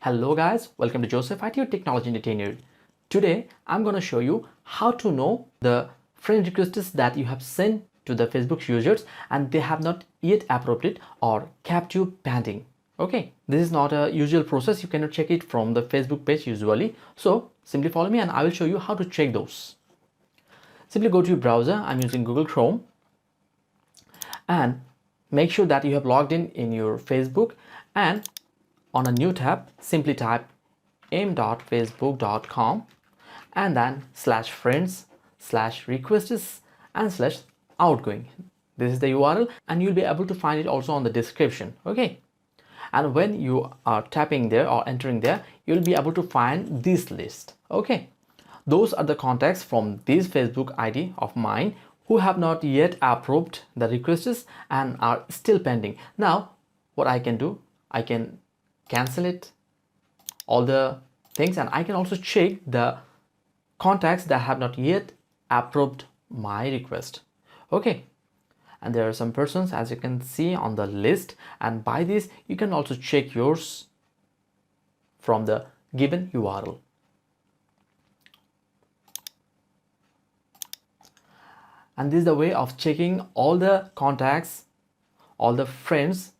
Hello guys, welcome to Joseph IT, your technology entertainer. Today I'm going to show you how to know the friend requests that you have sent to the Facebook users and they have not yet approved it or kept you pending. Okay, this is not a usual process. You cannot check it from the Facebook page usually. So simply follow me and I will show you how to check those. Simply go to your browser. I'm using Google Chrome and make sure that you have logged in your Facebook, and on a new tab simply type m.facebook.com and then /friends/requests and /outgoing. This is the URL and you'll be able to find it also on the description. Okay, and when you are tapping there or entering there, you'll be able to find this list. Okay, those are the contacts from this Facebook ID of mine who have not yet approved the requests and are still pending. Now what I can do, I can cancel it, all the things, and I can also check the contacts that have not yet approved my request. Okay, and there are some persons as you can see on the list, and by this you can also check yours from the given URL. And this is the way of checking all the contacts, all the friends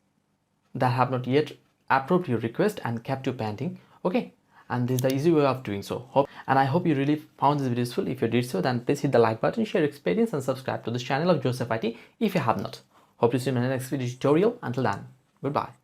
that have not yet approved your request and kept you pending. Okay, and this is the easy way of doing so. I hope you really found this video useful. If you did so, then please hit the like button, share your experience, and subscribe to this channel of Joseph IT if you have not. Hope to see you in my next video tutorial. Until then, goodbye.